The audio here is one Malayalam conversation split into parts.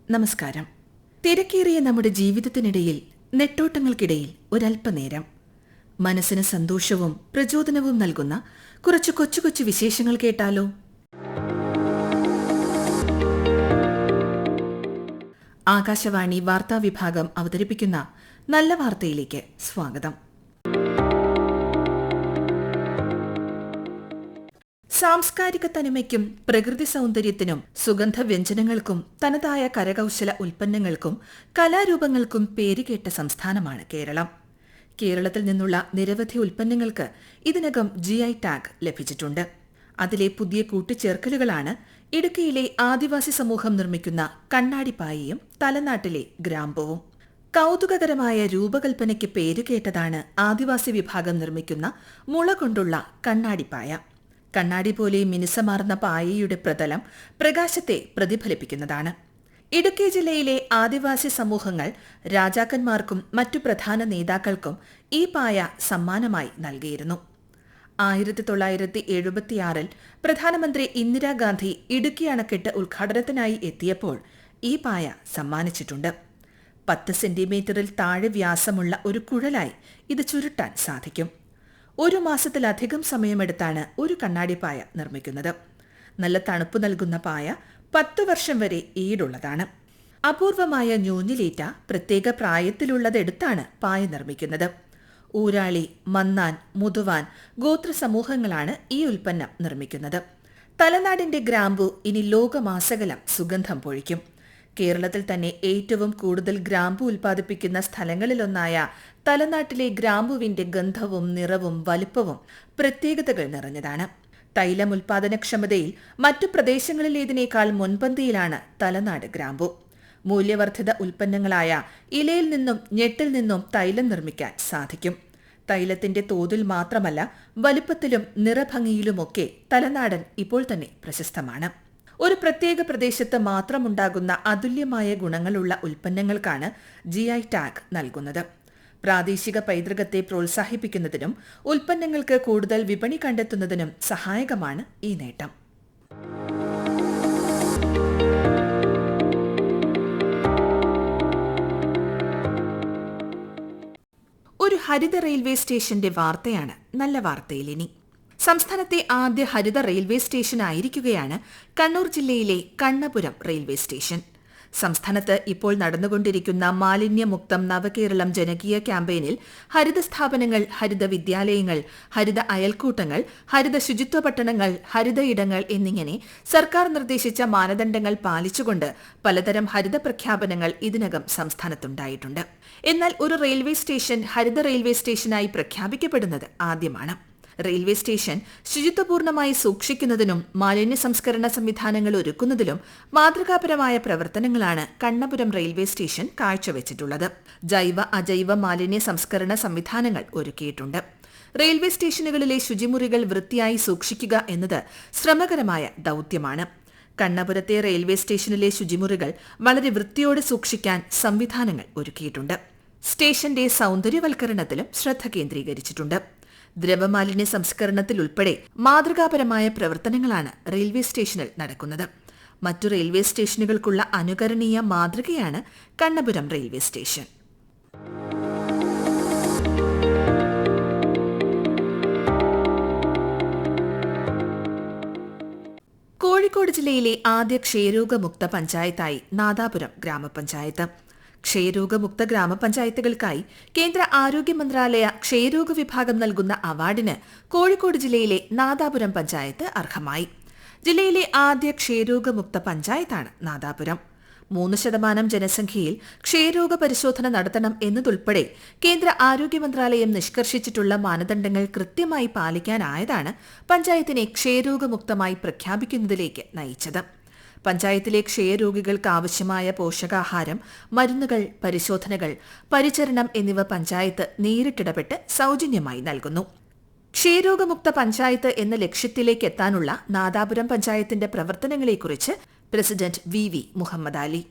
നമസ്കാരം. തിരക്കേറിയ നമ്മുടെ ജീവിതത്തിനിടയിൽ നെട്ടോട്ടങ്ങൾക്കിടയിൽ ഒരല്പനേരം മനസ്സിന് സന്തോഷവും പ്രചോദനവും നൽകുന്ന കുറച്ച് കൊച്ചു കൊച്ചു വിശേഷങ്ങൾ കേട്ടാലോ? ആകാശവാണി വാർത്താ വിഭാഗം അവതരിപ്പിക്കുന്ന നല്ല വാർത്തയിലേക്ക് സ്വാഗതം. സാംസ്കാരിക തനിമയ്ക്കും പ്രകൃതി സൗന്ദര്യത്തിനും സുഗന്ധവ്യഞ്ജനങ്ങൾക്കും തനതായ കരകൗശല ഉൽപ്പന്നങ്ങൾക്കും കലാരൂപങ്ങൾക്കും പേരുകേട്ട സംസ്ഥാനമാണ് കേരളം. കേരളത്തിൽ നിന്നുള്ള നിരവധി ഉൽപ്പന്നങ്ങൾക്ക് ഇതിനകം GI ടാഗ് ലഭിച്ചിട്ടുണ്ട്. അതിലെ പുതിയ കൂട്ടിച്ചേർക്കലുകളാണ് ഇടുക്കിയിലെ ആദിവാസി സമൂഹം നിർമ്മിക്കുന്ന കണ്ണാടിപ്പായയും തലനാട്ടിലെ ഗ്രാമ്പുവും. കൗതുകകരമായ രൂപകൽപ്പനയ്ക്ക് പേരുകേട്ടതാണ് ആദിവാസി വിഭാഗം നിർമ്മിക്കുന്ന മുള കൊണ്ടുള്ള കണ്ണാടിപ്പായ. കണ്ണാടി പോലെ മിനുസമാർന്ന പായയുടെ പ്രതലം പ്രകാശത്തെ പ്രതിഫലിപ്പിക്കുന്നതാണ്. ഇടുക്കി ജില്ലയിലെ ആദിവാസി സമൂഹങ്ങൾ രാജാക്കന്മാർക്കും മറ്റു പ്രധാന നേതാക്കൾക്കും ഈ പായ സമ്മാനമായി നൽകിയിരുന്നു. 1976 പ്രധാനമന്ത്രി ഇന്ദിരാഗാന്ധി ഇടുക്കി അണക്കെട്ട് ഉദ്ഘാടനത്തിനായി എത്തിയപ്പോൾ ഈ പായ സമ്മാനിച്ചിട്ടുണ്ട്. 10 സെന്റിമീറ്ററിൽ താഴെ വ്യാസമുള്ള ഒരു കുഴലായി ഇത് ചുരുട്ടാൻ സാധിക്കും. 1 മാസത്തിലധികം സമയമെടുത്താണ് ഒരു കണ്ണാടിപ്പായ നിർമ്മിക്കുന്നത്. നല്ല തണുപ്പ് നൽകുന്ന പായ 10 വർഷം വരെ ഈടുള്ളതാണ്. അപൂർവമായ ഞൂഞ്ഞിലേറ്റ പ്രത്യേക പ്രായത്തിലുള്ളതെടുത്താണ് പായ നിർമ്മിക്കുന്നത്. ഊരാളി, മന്നാൻ, മുതുവാൻ ഗോത്ര സമൂഹങ്ങളാണ് ഈ ഉൽപ്പന്നം നിർമ്മിക്കുന്നത്. തലനാടിന്റെ ഗ്രാമ്പു ഇനി ലോകമാസകലം സുഗന്ധം പൊഴിക്കും. കേരളത്തിൽ തന്നെ ഏറ്റവും കൂടുതൽ ഗ്രാമ്പു ഉൽപ്പാദിപ്പിക്കുന്ന സ്ഥലങ്ങളിലൊന്നായ തലനാട്ടിലെ ഗ്രാമ്പുവിന്റെ ഗന്ധവും നിറവും വലുപ്പവും പ്രത്യേകതകൾ നിറഞ്ഞതാണ്. തൈലം ഉൽപാദനക്ഷമതയിൽ മറ്റു പ്രദേശങ്ങളിലേതിനേക്കാൾ മുൻപന്തിയിലാണ് തലനാട് ഗ്രാമ്പു. മൂല്യവർദ്ധിത ഉൽപ്പന്നങ്ങളായ ഇലയിൽ നിന്നും ഞെട്ടിൽ നിന്നും തൈലം നിർമ്മിക്കാൻ സാധിക്കും. തൈലത്തിന്റെ തോതിൽ മാത്രമല്ല, വലുപ്പത്തിലും നിറഭംഗിയിലുമൊക്കെ തലനാടൻ ഇപ്പോൾ തന്നെ പ്രശസ്തമാണ്. ഒരു പ്രത്യേക പ്രദേശത്ത് മാത്രമുണ്ടാകുന്ന അതുല്യമായ ഗുണങ്ങളുള്ള ഉൽപ്പന്നങ്ങൾക്കാണ് GI ടാഗ് നൽകുന്നത്. പ്രാദേശിക പൈതൃകത്തെ പ്രോത്സാഹിപ്പിക്കുന്നതിനും ഉൽപ്പന്നങ്ങൾക്ക് കൂടുതൽ വിപണി കണ്ടെത്തുന്നതിനും സഹായകമാണ് ഈ നേട്ടം. ഒരു ഹരിത റെയിൽവേ സ്റ്റേഷന്റെ വാർത്തയാണ് നല്ല വാർത്തയിൽ ഇനി. സംസ്ഥാനത്തെ ആദ്യ ഹരിത റെയിൽവേ സ്റ്റേഷൻ ആയിരിക്കുകയാണ് കണ്ണൂർ ജില്ലയിലെ കണ്ണപുരം റെയിൽവേ സ്റ്റേഷൻ. സംസ്ഥാനത്ത് ഇപ്പോൾ നടന്നുകൊണ്ടിരിക്കുന്ന മാലിന്യമുക്തം നവകേരളം ജനകീയ ക്യാമ്പയിനിൽ ഹരിത സ്ഥാപനങ്ങൾ, ഹരിത വിദ്യാലയങ്ങൾ, ഹരിത അയൽക്കൂട്ടങ്ങൾ, ഹരിത ശുചിത്വ പട്ടണങ്ങൾ, ഹരിത ഇടങ്ങൾ എന്നിങ്ങനെ സർക്കാർ നിർദ്ദേശിച്ച മാനദണ്ഡങ്ങൾ പാലിച്ചുകൊണ്ട് പലതരം ഹരിത പ്രഖ്യാപനങ്ങൾ ഇതിനകം സംസ്ഥാനത്തുണ്ടായിട്ടുണ്ട്. എന്നാൽ ഒരു റെയിൽവേ സ്റ്റേഷൻ ഹരിത റെയിൽവേ സ്റ്റേഷനായി പ്രഖ്യാപിക്കപ്പെടുന്നത് ആദ്യമാണ്. റെയിൽവേ സ്റ്റേഷൻ ശുചിത്വപൂർണ്ണമായി സൂക്ഷിക്കുന്നതിനും മാലിന്യ സംസ്കരണ സംവിധാനങ്ങൾ ഒരുക്കുന്നതിലും മാതൃകാപരമായ പ്രവർത്തനങ്ങളാണ് കണ്ണപുരം റെയിൽവേ സ്റ്റേഷൻ കാഴ്ചവെച്ചിട്ടുള്ളത്. ജൈവ അജൈവ മാലിന്യ സംസ്കരണ സംവിധാനങ്ങൾ ഒരുക്കിയിട്ടുണ്ട്. റെയിൽവേ സ്റ്റേഷനുകളിലെ ശുചിമുറികൾ വൃത്തിയായി സൂക്ഷിക്കുക എന്നത് ശ്രമകരമായ ദൌത്യമാണ്. കണ്ണപുരത്തെ റെയിൽവേ സ്റ്റേഷനിലെ ശുചിമുറികൾ വളരെ വൃത്തിയോടെ സൂക്ഷിക്കാൻ സംവിധാനങ്ങൾ ഒരുക്കിയിട്ടുണ്ട്. സ്റ്റേഷന്റെ സൗന്ദര്യവൽക്കരണത്തിലും ശ്രദ്ധ കേന്ദ്രീകരിച്ചിട്ടുണ്ട്. ദ്രവമാലിന്യ സംസ്കരണത്തിലുൾപ്പെടെ മാതൃകാപരമായ പ്രവർത്തനങ്ങളാണ് റെയിൽവേ സ്റ്റേഷനിൽ നടക്കുന്നത്. മറ്റു റെയിൽവേ സ്റ്റേഷനുകൾക്കുള്ള അനുകരണീയ മാതൃകയാണ് കണ്ണപുരം റെയിൽവേ സ്റ്റേഷൻ. കോഴിക്കോട് ജില്ലയിലെ ആദ്യ ക്ഷയരോഗമുക്ത പഞ്ചായത്തായി നാദാപുരം ഗ്രാമപഞ്ചായത്ത്. ക്ഷയരോഗമുക്ത ഗ്രാമപഞ്ചായത്തുകൾക്കായി കേന്ദ്ര ആരോഗ്യ മന്ത്രാലയ ക്ഷയരോഗ വിഭാഗം നൽകുന്ന അവാർഡിന് കോഴിക്കോട് ജില്ലയിലെ നാദാപുരം പഞ്ചായത്ത് അർഹമായി. ജില്ലയിലെ ആദ്യ ക്ഷയരോഗമുക്ത പഞ്ചായത്താണ് നാദാപുരം. 3% ജനസംഖ്യയിൽ ക്ഷയരോഗ പരിശോധന നടത്തണം എന്നതുൾപ്പെടെ കേന്ദ്ര ആരോഗ്യ മന്ത്രാലയം നിഷ്കർഷിച്ചിട്ടുള്ള മാനദണ്ഡങ്ങൾ കൃത്യമായി പാലിക്കാനായതാണ് പഞ്ചായത്തിനെ ക്ഷയരോഗമുക്തമായി പ്രഖ്യാപിക്കുന്നതിലേക്ക് നയിച്ചത്. പഞ്ചായത്തിലെ ക്ഷയരോഗികൾക്ക് ആവശ്യമായ പോഷകാഹാരം, മരുന്നുകൾ, പരിശോധനകൾ, പരിചരണം എന്നിവ പഞ്ചായത്ത് നേരിട്ടിടപെട്ട് സൗജന്യമായി നൽകുന്നു. ക്ഷയരോഗമുക്ത പഞ്ചായത്ത് എന്ന ലക്ഷ്യത്തിലേക്ക് എത്താനുള്ള നാദാപുരം പഞ്ചായത്തിന്റെ പ്രവർത്തനങ്ങളെക്കുറിച്ച് പ്രസിഡന്റ് VV മുഹമ്മദ് അലി.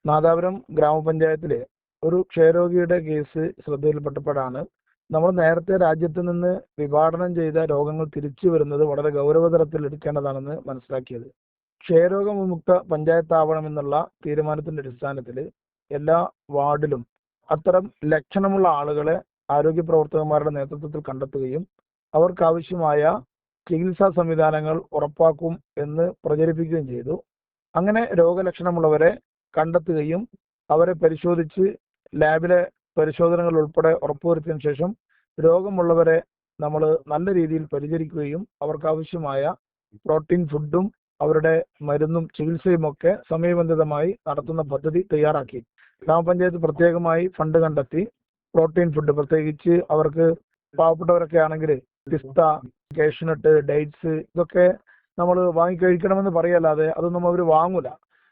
നാദാപുരം ഗ്രാമപഞ്ചായത്തിലെ ഒരു ക്ഷയരോഗിയുടെ കേസ് ശ്രദ്ധയിൽപ്പെട്ടപ്പോഴാണ് നമ്മൾ നേരത്തെ രാജ്യത്ത് നിന്ന് വിഭാടനം ചെയ്ത രോഗങ്ങൾ തിരിച്ചു വരുന്നത് വളരെ ഗൗരവതരത്തിൽ എടുക്കേണ്ടതാണെന്ന് മനസ്സിലാക്കിയത്. ക്ഷയരോഗവിമുക്ത പഞ്ചായത്താവണമെന്നുള്ള തീരുമാനത്തിന്റെ അടിസ്ഥാനത്തിൽ എല്ലാ വാർഡിലും അത്തരം ലക്ഷണമുള്ള ആളുകളെ ആരോഗ്യ പ്രവർത്തകന്മാരുടെ നേതൃത്വത്തിൽ കണ്ടെത്തുകയും അവർക്കാവശ്യമായ ചികിത്സാ സംവിധാനങ്ങൾ ഉറപ്പാക്കും എന്ന് പ്രചരിപ്പിക്കുകയും ചെയ്തു. അങ്ങനെ രോഗലക്ഷണമുള്ളവരെ കണ്ടെത്തുകയും അവരെ പരിശോധിച്ച് ലാബിലെ പരിശോധനകൾ ഉൾപ്പെടെ ഉറപ്പുവരുത്തിയതിനു ശേഷം രോഗമുള്ളവരെ നമ്മൾ നല്ല രീതിയിൽ പരിചരിക്കുകയും അവർക്കാവശ്യമായ പ്രോട്ടീൻ ഫുഡും അവരുടെ മരുന്നും ചികിത്സയും ഒക്കെ സമയബന്ധിതമായി നടത്തുന്ന പദ്ധതി തയ്യാറാക്കി. ഗ്രാമപഞ്ചായത്ത് പ്രത്യേകമായി ഫണ്ട് കണ്ടെത്തി പ്രോട്ടീൻ ഫുഡ്, പ്രത്യേകിച്ച് അവർക്ക് പാവപ്പെട്ടവരൊക്കെ ആണെങ്കിൽ പിസ്ത, കാഷ്നട്ട്, ഡേറ്റ്സ് ഇതൊക്കെ നമ്മൾ വാങ്ങിക്കഴിക്കണമെന്ന് പറയല്ലാതെ അതൊന്നും അവർ വാങ്ങൂല.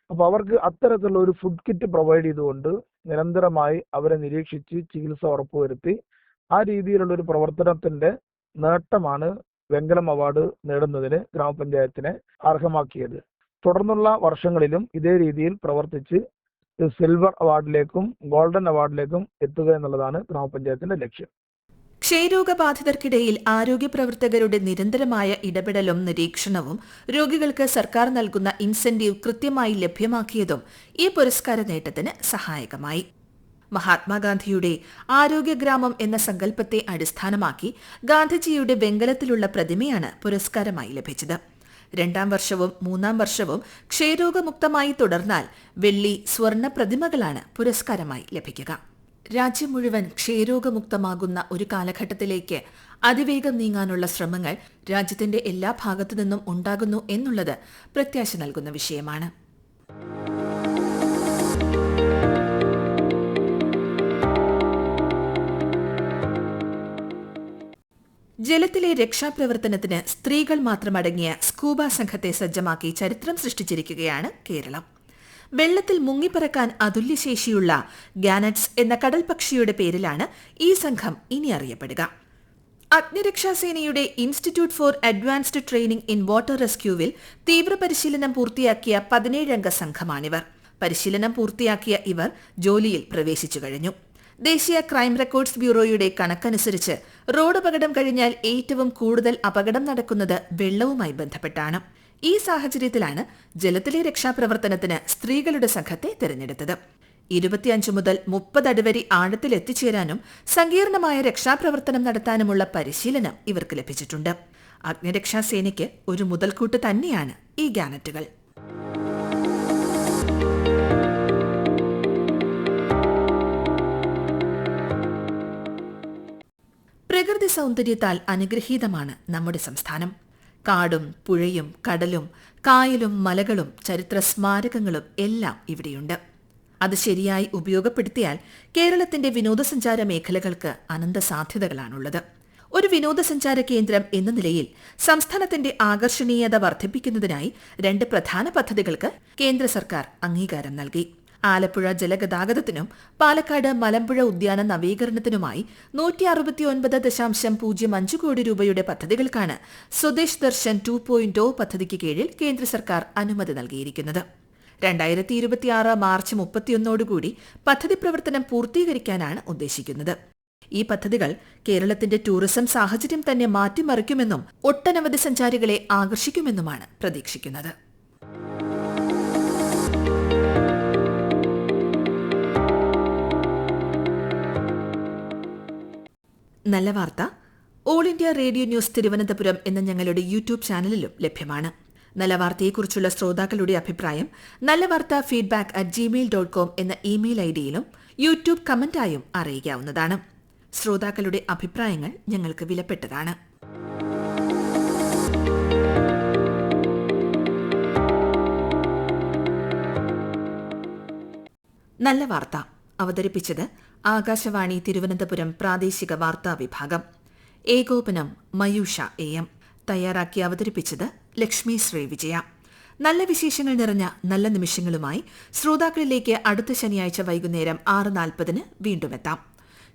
അപ്പൊ അവർക്ക് അത്തരത്തിലുള്ള ഒരു ഫുഡ് കിറ്റ് പ്രൊവൈഡ് ചെയ്തുകൊണ്ട് നിരന്തരമായി അവരെ നിരീക്ഷിച്ച് ചികിത്സ ഉറപ്പുവരുത്തി ആ രീതിയിലുള്ള ഒരു പ്രവർത്തനത്തിന്റെ നേട്ടമാണ് വെങ്കലം അവാർഡ് നേടുന്നതിന് ഗ്രാമപഞ്ചായത്തിനെ അർഹമാക്കിയത്. തുടർന്നുള്ള വർഷങ്ങളിലും ഇതേ രീതിയിൽ പ്രവർത്തിച്ച് സിൽവർ അവാർഡിലേക്കും ഗോൾഡൻ അവാർഡിലേക്കും എത്തുക എന്നുള്ളതാണ് ഗ്രാമപഞ്ചായത്തിന്റെ ലക്ഷ്യം. ക്ഷയരോഗബാധിതർക്കിടയിൽ ആരോഗ്യ പ്രവർത്തകരുടെ നിരന്തരമായ ഇടപെടലും നിരീക്ഷണവും രോഗികൾക്ക് സർക്കാർ നൽകുന്ന ഇൻസെന്റീവ് കൃത്യമായി ലഭ്യമാക്കിയതും ഈ പുരസ്കാര നേട്ടത്തിന് സഹായകമായി. മഹാത്മാഗാന്ധിയുടെ ആരോഗ്യഗ്രാമം എന്ന സങ്കല്പത്തെ അടിസ്ഥാനമാക്കി ഗാന്ധിജിയുടെ വെങ്കലത്തിലുള്ള പ്രതിമയാണ് പുരസ്കാരമായി ലഭിച്ചത്. 2ാം വർഷവും 3ാം വർഷവും ക്ഷയരോഗമുക്തമായി തുടർന്നാൽ വെള്ളി, സ്വർണ്ണ പ്രതിമകളാണ് പുരസ്കാരമായി ലഭിക്കുക. രാജ്യം മുഴുവൻ ക്ഷയരോഗമുക്തമാകുന്ന ഒരു കാലഘട്ടത്തിലേക്ക് അതിവേഗം നീങ്ങാനുള്ള ശ്രമങ്ങൾ രാജ്യത്തിന്റെ എല്ലാ ഭാഗത്തു നിന്നും ഉണ്ടാകുന്നു എന്നുള്ളത് പ്രത്യാശ നൽകുന്ന വിഷയമാണ്. ജലത്തിലെ രക്ഷാപ്രവർത്തനത്തിന് സ്ത്രീകൾ മാത്രമടങ്ങിയ സ്കൂബ സംഘത്തെ സജ്ജമാക്കി ചരിത്രം സൃഷ്ടിച്ചിരിക്കുകയാണ് കേരളം. വെള്ളത്തിൽ മുങ്ങിപ്പറക്കാൻ അതുല്യശേഷിയുള്ള ഗാനറ്റ്സ് എന്ന കടൽപക്ഷിയുടെ പേരിലാണ് ഈ സംഘം ഇനി അറിയപ്പെടുക. അഗ്നിരക്ഷാസേനയുടെ institute for advanced training in water റെസ്ക്യൂവിൽ തീവ്രപരിശീലനം പൂർത്തിയാക്കിയ 17-അംഗ സംഘമാണിവർ. പരിശീലനം പൂർത്തിയാക്കിയ ഇവർ ജോലിയിൽ പ്രവേശിച്ചു കഴിഞ്ഞു. ദേശീയ ക്രൈം റെക്കോർഡ്സ് ബ്യൂറോയുടെ കണക്കനുസരിച്ച് റോഡ് അപകടം കഴിഞ്ഞാൽ ഏറ്റവും കൂടുതൽ അപകടം നടക്കുന്നത് വെള്ളവുമായി ബന്ധപ്പെട്ടാണ്. ഈ സാഹചര്യത്തിലാണ് ജലത്തിലെ രക്ഷാപ്രവർത്തനത്തിന് സ്ത്രീകളുടെ സംഘത്തെ തെരഞ്ഞെടുത്തത്. 25 മുതൽ 30 അടി വരെ ആഴത്തിൽ എത്തിച്ചേരാനും സങ്കീർണമായ രക്ഷാപ്രവർത്തനം നടത്താനുമുള്ള പരിശീലനം ഇവർക്ക് ലഭിച്ചിട്ടുണ്ട്. അഗ്നിരക്ഷാസേനയ്ക്ക് ഒരു മുതൽക്കൂട്ട് തന്നെയാണ് ഈ ഗാനറ്റുകൾ. പ്രകൃതി സൗന്ദര്യത്താൽ അനുഗ്രഹീതമാണ് നമ്മുടെ സംസ്ഥാനം. കാടും പുഴയും കടലും കായലും മലകളും ചരിത്ര സ്മാരകങ്ങളും എല്ലാം ഇവിടെയുണ്ട്. അത് ശരിയായി ഉപയോഗപ്പെടുത്തിയാൽ കേരളത്തിന്റെ വിനോദസഞ്ചാര മേഖലകൾക്ക് അനന്ത സാധ്യതകളാണുള്ളത്. ഒരു വിനോദസഞ്ചാര കേന്ദ്രം എന്ന നിലയിൽ സംസ്ഥാനത്തിന്റെ ആകർഷണീയത വർദ്ധിപ്പിക്കുന്നതിനായി 2 പ്രധാന പദ്ധതികൾക്ക് കേന്ദ്ര സർക്കാർ അംഗീകാരം നൽകി. ആലപ്പുഴ ജലഗതാഗതത്തിനും പാലക്കാട് മലമ്പുഴ ഉദ്യാന നവീകരണത്തിനുമായി 169.05 കോടി രൂപയുടെ പദ്ധതികൾക്കാണ് സ്വദേശ് ദർശൻ 2.0 പദ്ധതിക്ക് കീഴിൽ കേന്ദ്ര സർക്കാർ അനുമതി നൽകിയിരിക്കുന്നത്. 2026 മാർച്ച് 31 പദ്ധതി പ്രവർത്തനം പൂർത്തീകരിക്കാനാണ് ഉദ്ദേശിക്കുന്നത്. ഈ പദ്ധതികൾ കേരളത്തിന്റെ ടൂറിസം സാഹചര്യം തന്നെ മാറ്റിമറിക്കുമെന്നും ഒട്ടനവധി സഞ്ചാരികളെ ആകർഷിക്കുമെന്നുമാണ് പ്രതീക്ഷിക്കുന്നത്. നല്ല വാർത്ത all India radio news Thiruvananthapuram എന്ന ഞങ്ങളുടെ യൂട്യൂബ് ചാനലിലും ലഭ്യമാണ്. നല്ല വാർത്തയെക്കുറിച്ചുള്ള ശ്രോതാക്കളുടെ അഭിപ്രായം nallavaartha@gmail.com എന്ന ഇമെയിൽ ഐഡിയിലും യൂട്യൂബ് കമന്റായും അറിയിക്കാവുന്നതാണ്. ശ്രോതാക്കളുടെ അഭിപ്രായങ്ങൾ ഞങ്ങൾക്ക് വിലപ്പെട്ടതാണ്. നല്ല വാർത്ത അവതരിപ്പിച്ചത് ആകാശവാണി തിരുവനന്തപുരം പ്രാദേശിക വാർത്താ വിഭാഗം. ഏകോപനം മയൂഷ AM. തയ്യാറാക്കി അവതരിപ്പിച്ചത് ലക്ഷ്മി ശ്രീ വിജയ. നല്ല വിശേഷങ്ങൾ നിറഞ്ഞ നല്ല നിമിഷങ്ങളുമായി ശ്രോതാക്കളിലേക്ക് അടുത്ത ശനിയാഴ്ച വൈകുന്നേരം 6:40 വീണ്ടും എത്താം.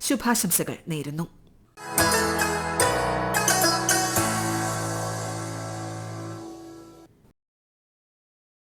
ശുഭാശംസകൾ നേരുന്നു.